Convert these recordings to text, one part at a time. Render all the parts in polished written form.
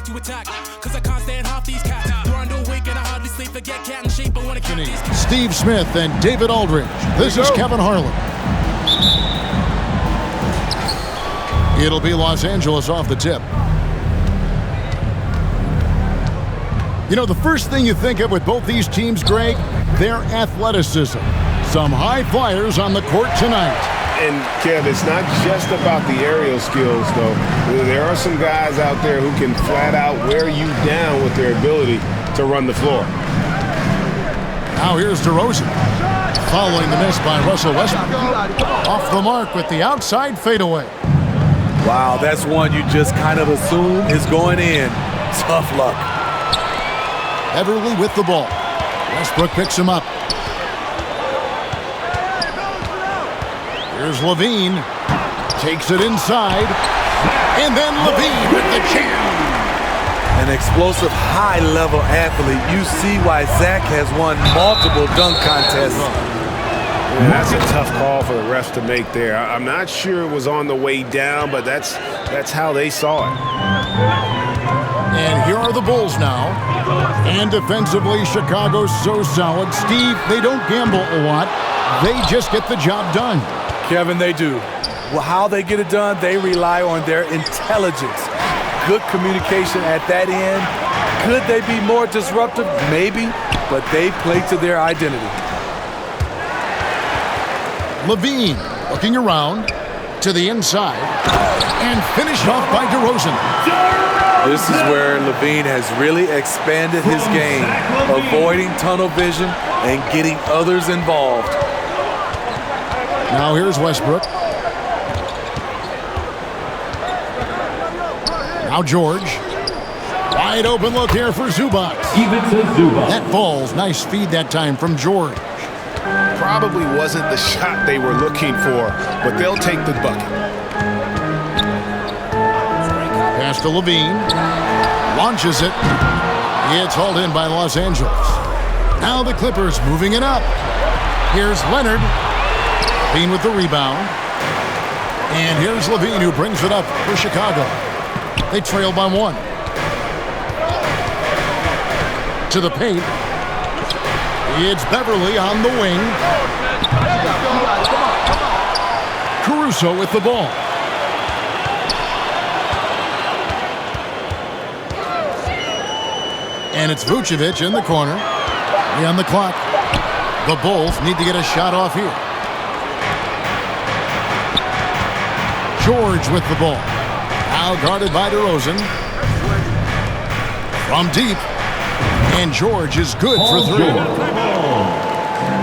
to attack. Cause I can't stand half these cats. We're under a week and I hardly sleep. Forget cat and shape. I wanna keep these cats. Steve Smith and David Aldridge. This is Kevin Harlan. It'll be Los Angeles off the tip. You know, the first thing you think of with both these teams, Greg, their athleticism. Some high flyers on the court tonight. And, Kev, it's not just about the aerial skills, though. There are some guys out there who can flat out wear you down with their ability to run the floor. Now here's DeRozan. Following the miss by Russell Westbrook. Off the mark with the outside fadeaway. Wow, that's one you just kind of assume is going in. Tough luck. Everly with the ball. Westbrook picks him up. Here's Levine. Takes it inside. And then Levine with the jam. An explosive, high-level athlete. You see why Zach has won multiple dunk contests. Yeah, that's a tough call for the refs to make there. I'm not sure it was on the way down, but that's how they saw it. And here are the Bulls now. And defensively, Chicago's so solid. Steve, they don't gamble a lot. They just get the job done. Kevin, they do. Well, how they get it done, they rely on their intelligence. Good communication at that end. Could they be more disruptive? Maybe, but they play to their identity. Levine looking around to the inside and finished off by DeRozan. This is where Levine has really expanded his game, avoiding tunnel vision and getting others involved. Now here's Westbrook. Now George. Wide open look here for Zubac. That falls. Nice feed that time from George. Probably wasn't the shot they were looking for, but they'll take the bucket. Pass to Levine. Launches it. It's hauled in by Los Angeles. Now the Clippers moving it up. Here's Leonard. Levine with the rebound. And here's Levine who brings it up for Chicago. They trail by one. To the paint. It's Beverly on the wing. Caruso with the ball. And it's Vucevic in the corner. 3 on the clock. The Bulls need to get a shot off here. George with the ball. Now guarded by DeRozan. From deep. And George is good for 3.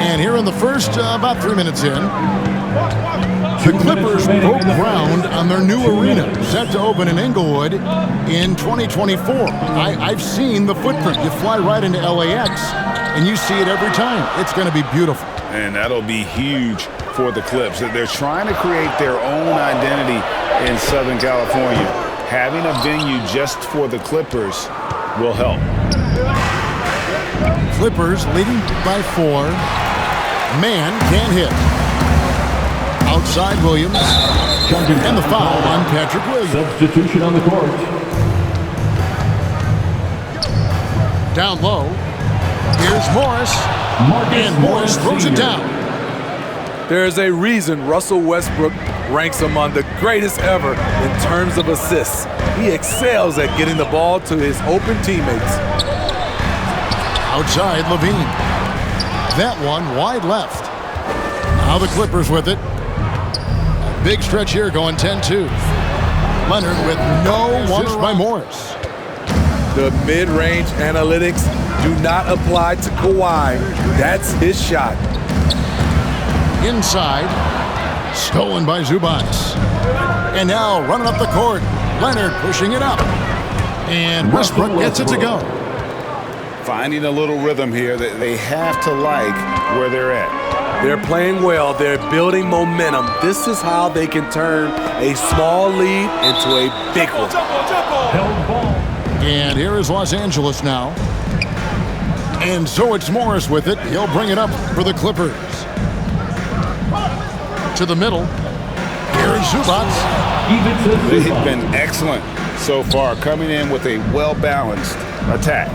And here in the first, about 3 minutes in, the Clippers broke ground on their new arena, set to open in Inglewood in 2024. I've seen the footprint. You fly right into LAX, and you see it every time. It's going to be beautiful. And that'll be huge for the Clips. They're trying to create their own identity in Southern California. Having a venue just for the Clippers will help. Clippers leading by 4. Man can't hit. Outside Williams. And the foul on Patrick Williams. Substitution on the court. Down low. Here's Morris. And Morris throws it down. There's a reason Russell Westbrook ranks among the greatest ever in terms of assists. He excels at getting the ball to his open teammates. Outside Levine. That one wide left. Now the Clippers with it. A big stretch here going 10-2. Leonard with no assist by Morris. The mid-range analytics do not apply to Kawhi. That's his shot. Inside. Stolen by Zubac. And now running up the court. Leonard pushing it up. And Westbrook gets it to go. Finding a little rhythm here that they have to like where they're at. They're playing well. They're building momentum. This is how they can turn a small lead into a big one. And here is Los Angeles now. And so it's Morris with it. He'll bring it up for the Clippers. To the middle. Here is Zubac. They've been excellent so far, coming in with a well-balanced attack.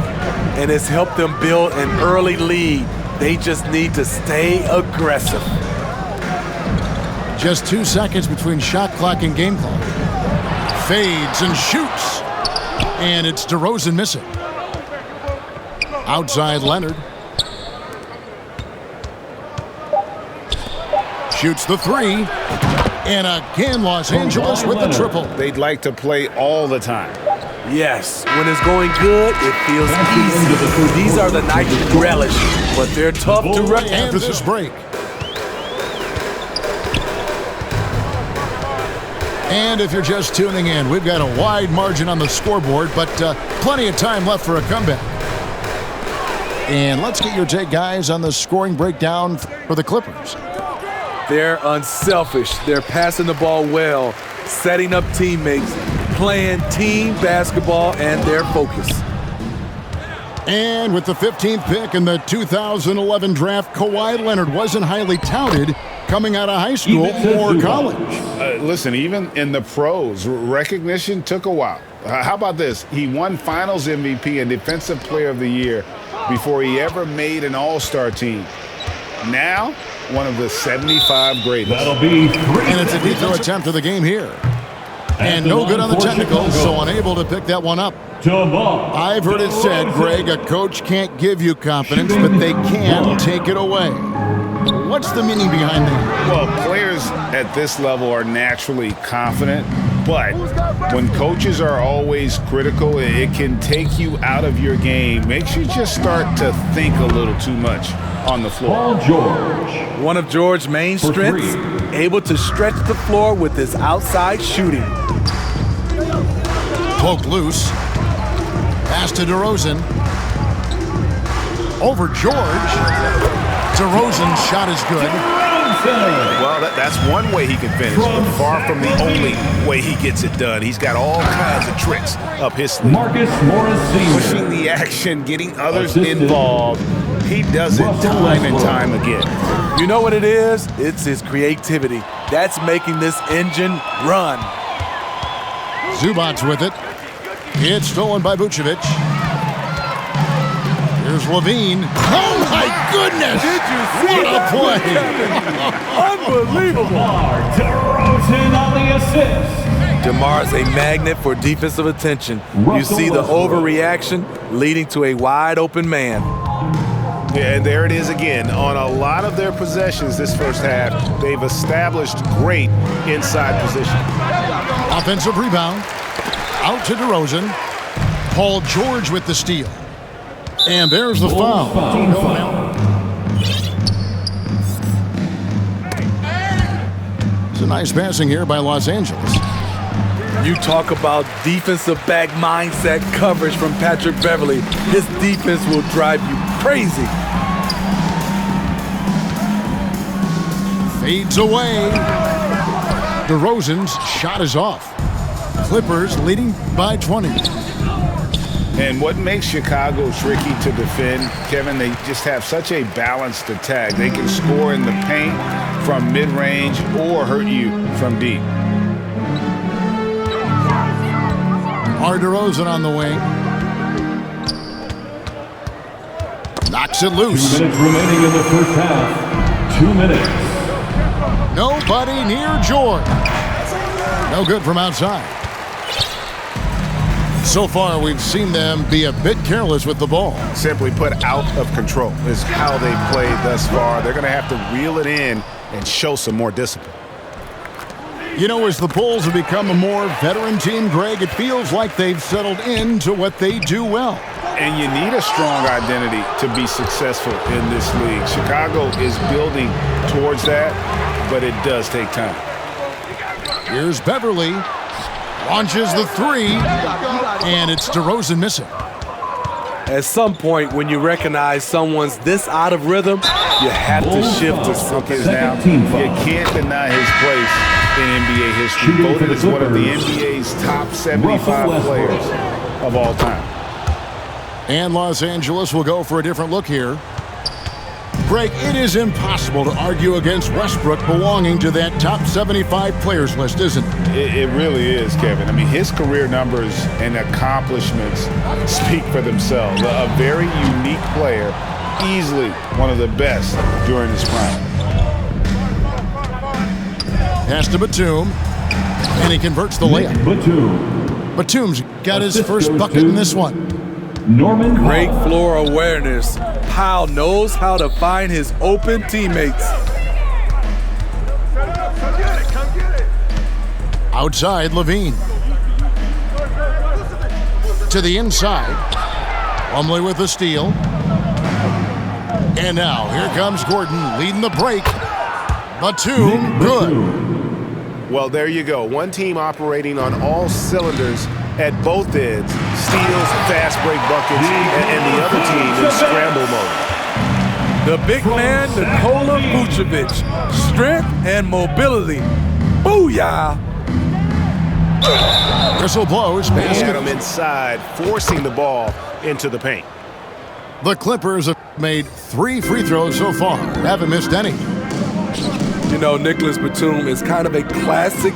And it's helped them build an early lead. They just need to stay aggressive. Just 2 seconds between shot clock and game clock. Fades and shoots. And it's DeRozan missing. Outside Leonard. Shoots the three. And again, Los Angeles with the triple. They'd like to play all the time. Yes, when it's going good, it feels easy. These are the nights you relish, but they're tough to run after this break. And if you're just tuning in, we've got a wide margin on the scoreboard, but plenty of time left for a comeback. And let's get your take, guys, on the scoring breakdown for the Clippers. They're unselfish. They're passing the ball well, setting up teammates, playing team basketball, and their focus. And with the 15th pick in the 2011 draft, Kawhi Leonard wasn't highly touted coming out of high school or college. Listen, even in the pros, recognition took a while. How about this? He won Finals MVP and Defensive Player of the Year before he ever made an All-Star team. Now, one of the 75 greatest. That'll be 3. And it's a deep throw attempt of the game here. And no good on the technical, so unable to pick that one up. I've heard it said, Greg, a coach can't give you confidence, but they can take it away. What's the meaning behind that? Well, players at this level are naturally confident, but when coaches are always critical, it can take you out of your game. Makes you just start to think a little too much on the floor. Paul George. One of George's main strengths, able to stretch the floor with his outside shooting. Poked loose. Pass to DeRozan. Over George. DeRozan's shot is good. Well, that's one way he can finish, but far from the only way he gets it done. He's got all kinds of tricks up his sleeve. Marcus Morris Sr. Pushing the action, getting others involved. He does it time and time again. You know what it is? It's his creativity. That's making this engine run. Zubac's with it. It's stolen by Vucevic. Here's Levine. Oh, my goodness! Did you see what a play? Unbelievable. DeRozan on the assist. DeMar's a magnet for defensive attention. You see the overreaction leading to a wide-open man. Yeah, and there it is again. On a lot of their possessions this first half, they've established great inside position. Offensive rebound. Out to DeRozan. Paul George with the steal. And there's the foul. It's a nice passing here by Los Angeles. You talk about defensive back mindset coverage from Patrick Beverley. His defense will drive you crazy. Fades away. DeRozan's shot is off. Clippers leading by 20. And what makes Chicago tricky to defend, Kevin, they just have such a balanced attack. They can score in the paint from mid-range or hurt you from deep. DeRozan on the wing. Knocks it loose. 2 minutes remaining in the first half. 2 minutes. Nobody near George. No good from outside. So far, we've seen them be a bit careless with the ball. Simply put, out of control is how they played thus far. They're going to have to reel it in and show some more discipline. You know, as the Bulls have become a more veteran team, Greg, it feels like they've settled into what they do well. And you need a strong identity to be successful in this league. Chicago is building towards that, but it does take time. Here's Beverley. Launches the three, and it's DeRozan missing. At some point, when you recognize someone's this out of rhythm, you have to shift to something now. You can't deny his place in NBA history. Voted as one of the NBA's top 75 players of all time. And Los Angeles will go for a different look here. Greg, it is impossible to argue against Westbrook belonging to that top 75 players list, isn't it? It really is, Kevin. I mean, his career numbers and accomplishments speak for themselves. A very unique player, easily one of the best during his prime. Pass to Batum, and he converts the layup. Batum's got his first bucket in this one. Norman Great floor awareness. Powell knows how to find his open teammates. Outside, Levine. To the inside. Plumlee with the steal. And now, here comes Gordon leading the break. Batum, good. Well, there you go. One team operating on all cylinders at both ends. Steals, fast break buckets, and the other team in scramble mode. The big man, Nikola Vucevic. Strength and mobility. Booyah! Whistle blows. They had Basket. him inside, forcing the ball into the paint. The Clippers have made 3 free throws so far. Haven't missed any. You know, Nicholas Batum is kind of a classic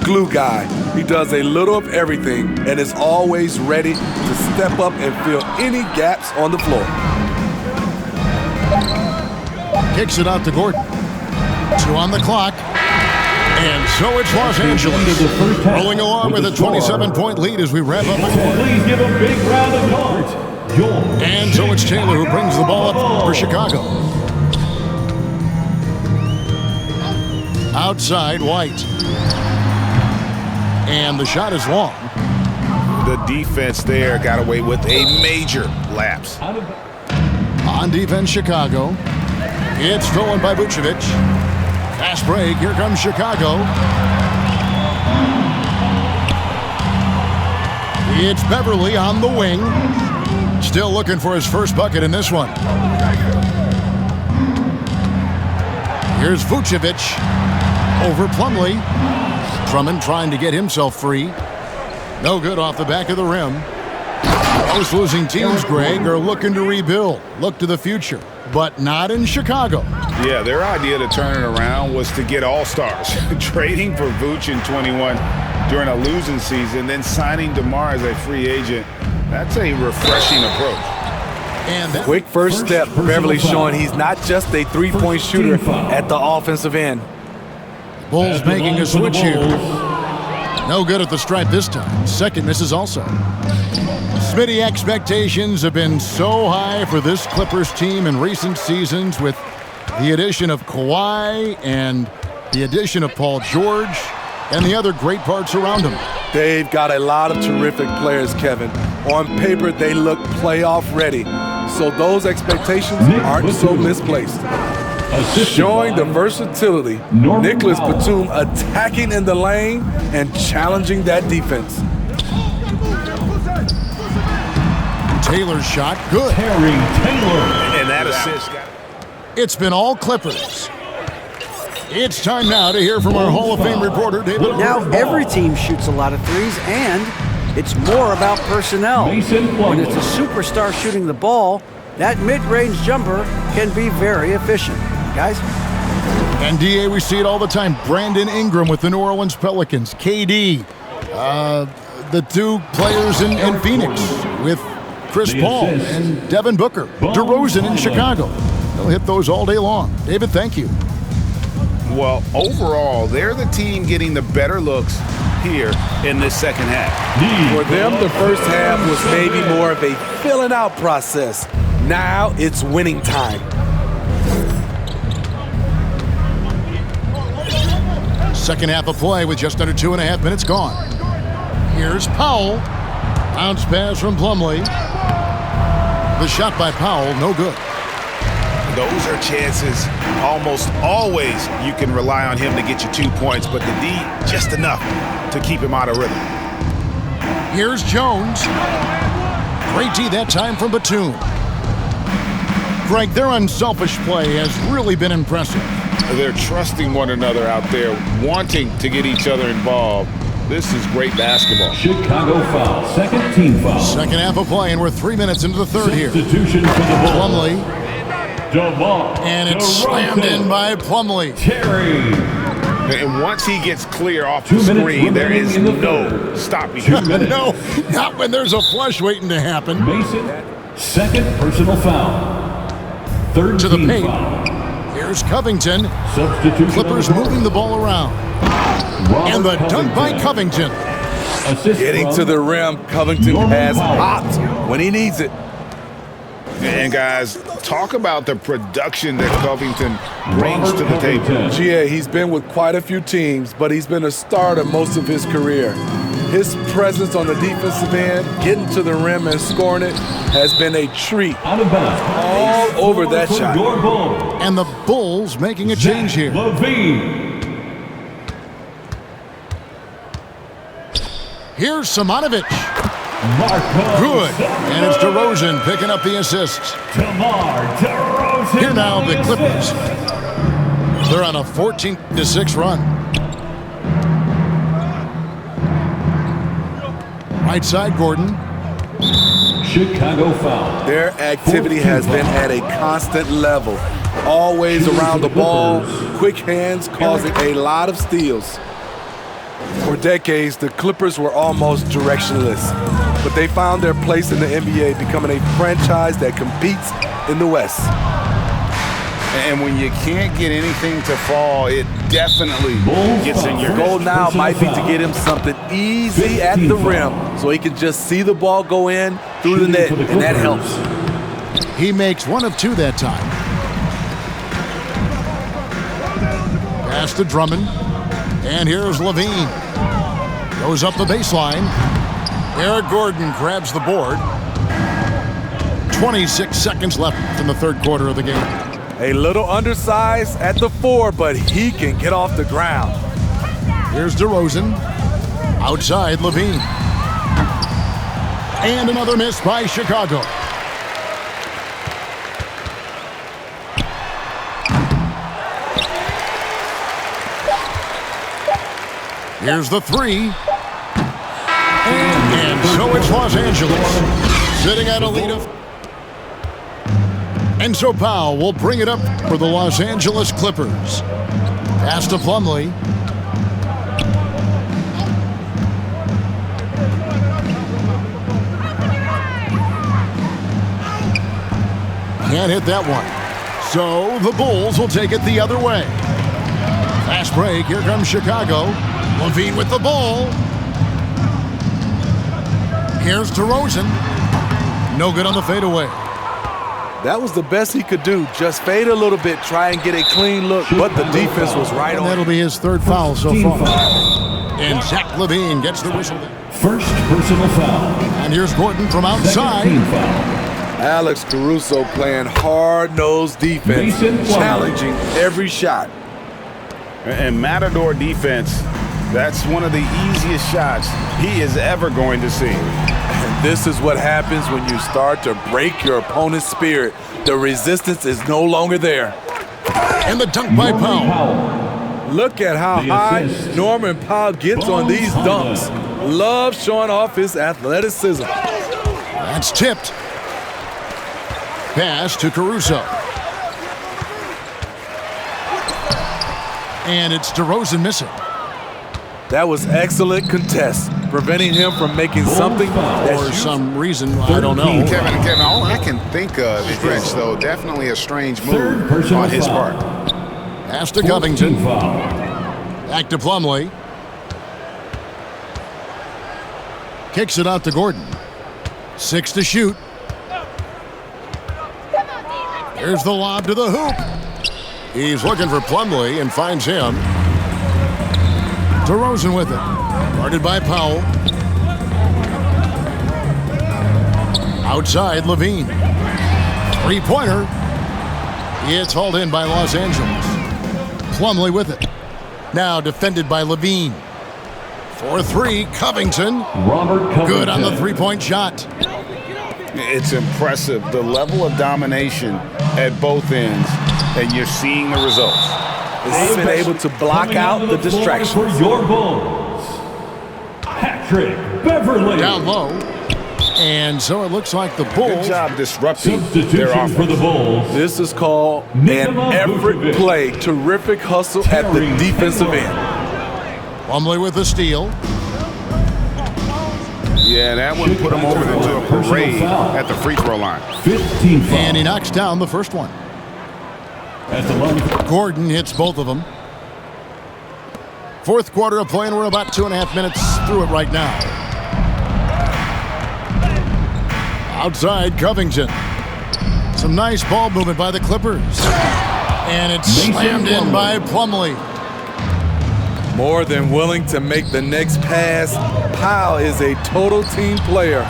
glue guy. He does a little of everything and is always ready to step up and fill any gaps on the floor. Kicks it out to Gordon. 2 on the clock. And so it's Los Angeles. Rolling along with a 27-point lead as we wrap up the quarter. Please give a big round of applause. George. And so it's Taylor who brings the ball up for Chicago. Outside, White. And the shot is long. The defense there got away with a major lapse. On defense, Chicago. It's stolen by Vucevic. Fast break. Here comes Chicago. It's Beverly on the wing. Still looking for his first bucket in this one. Here's Vucevic over Plumlee. Drummond trying to get himself free. No good off the back of the rim. Most losing teams, Greg, are looking to rebuild, look to the future, but not in Chicago. Yeah, their idea to turn it around was to get all-stars. Trading for Vooch in 21 during a losing season, then signing DeMar as a free agent. That's a refreshing approach. And that Quick first step. Beverly showing he's not just a three-point shooter at the offensive end. Bulls making a switch here. No good at the stripe this time. Second misses also. Smitty, expectations have been so high for this Clippers team in recent seasons with the addition of Kawhi and the addition of Paul George and the other great parts around him. They've got a lot of terrific players, Kevin. On paper, they look playoff ready. So those expectations aren't so misplaced. Showing the versatility, Nicholas Batum attacking in the lane and challenging that defense. Taylor's shot, good. Terry Taylor. And that assist got It's been all Clippers. It's time now to hear from our Hall of Fame reporter, David. Now every team shoots a lot of threes, and it's more about personnel. Mason When it's Plumlee. a superstar shooting the ball, that mid-range jumper can be very efficient. Guys? And DA, we see it all the time. Brandon Ingram with the New Orleans Pelicans. KD, the 2 players in Phoenix with Chris The Paul assist. and Devin Booker. DeRozan in Chicago. They'll hit those all day long. David, thank you. Well, overall, they're the team getting the better looks here in this second half. For them, the first half was maybe more of a filling out process. Now it's winning time. Second half of play with just under 2.5 minutes gone. Here's Powell. Bounce pass from Plumlee. The shot by Powell, no good. Those are chances almost always you can rely on him to get you 2 points, but the D, just enough to keep him out of rhythm. Here's Jones. Great D that time from Batum. Greg, their unselfish play has really been impressive. They're trusting one another out there, wanting to get each other involved. This is great basketball. Chicago foul. Second team foul. Second half of play, and we're 3 minutes into the third here. Substitution for the Bulls. Plumlee And it's slammed in by Plumlee. Terry. And once he gets clear off the screen, there is no stopping him. No, not when there's a flush waiting to happen. Mason, second personal foul. Third To the team paint. foul. Here's Covington. Substitution. Clippers moving the ball around. And the dunk by Covington. Assist Getting from to the rim, Covington Norman has Powell. hot when he needs it. And guys, talk about the production that Covington brings to the table. GA, he's been with quite a few teams, but he's been a starter most of his career. His presence on the defensive end, getting to the rim and scoring it, has been a treat. Out of bounds. All over that For shot. your Bulls. And the Bulls making a change here. Levine. Here's Simonovic. Marco. Good. And it's DeRozan picking up the assists. DeMar DeRozan. Here now the on Clippers. assist. They're on a 14-6 run. Right side, Gordon. Chicago foul. Their activity has been at a constant level. Always around the ball, quick hands causing a lot of steals. For decades, the Clippers were almost directionless, but they found their place in the NBA, becoming a franchise that competes in the West. And when you can't get anything to fall, it definitely gets in your Goal now might be to get him something easy at the rim so he can just see the ball go in through the net, and that helps. He makes one of two that time. Pass to Drummond. And here's Levine. Goes up the baseline. Eric Gordon grabs the board. 26 seconds left in the third quarter of the game. A little undersized at the 4, but he can get off the ground. Here's DeRozan. Outside, Levine. And another miss by Chicago. Here's the three. And so it's Los Angeles sitting at a lead of. And so Powell will bring it up for the Los Angeles Clippers. Pass to Plumlee. Can't hit that one. So the Bulls will take it the other way. Fast break. Here comes Chicago. Levine with the ball. Here's DeRozan. No good on the fadeaway. That was the best he could do. Just fade a little bit, try and get a clean look, but the defense was right And on. that'll be his third foul so far. And Zach Levine gets the whistle. First personal foul. And here's Gordon from Second outside. team foul. Alex Caruso playing hard-nosed defense, Mason Plumlee. challenging every shot. And Matador defense, that's one of the easiest shots he is ever going to see. And this is what happens when you start to break your opponent's spirit. The resistance is no longer there. And the dunk by Norman Powell. Look at how The high assist. Norman Powell gets on these dunks. Love showing off his athleticism. That's tipped. Pass to Caruso. And it's DeRozan missing. That was excellent contest, preventing him from making something For that's some reason, I don't know. Kevin, all I can think of is Rich, though, definitely a strange Third move personal on his foul. part. Pass to Team Covington. foul. Back to Plumlee. Kicks it out to Gordon. 6 to shoot. Here's the lob to the hoop. He's looking for Plumlee and finds him. DeRozan with it. Guarded by Powell. Outside, Levine. Three-pointer. It's hauled in by Los Angeles. Plumlee with it. Now defended by Levine. 4-3, Covington. Robert Covington. Good on the three-point shot. It's impressive, the level of domination at both ends, and you're seeing the results. He's been able to block Coming out onto the floor distractions. For your Bulls, Patrick Beverly. Down low. And so it looks like the Bulls. Good job disrupting their Substitution offense. for the Bulls. This is called an effort play. Terrific hustle at the defensive end. Plumlee with the steal. Yeah, that one put him over into a parade at the free throw line. 15 fouls. And he knocks down the first one. At the line. Gordon hits both of them. Fourth quarter of play, and we're about 2.5 minutes through it right now. Outside, Covington. Some nice ball movement by the Clippers. And it's slammed in by Plumlee. More than willing to make the next pass. Powell is a total team player.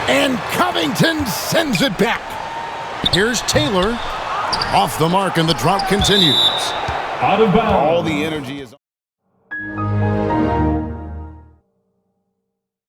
And Covington sends it back. Here's Taylor. Off the mark, and the drought continues. Out of bounds. All the energy is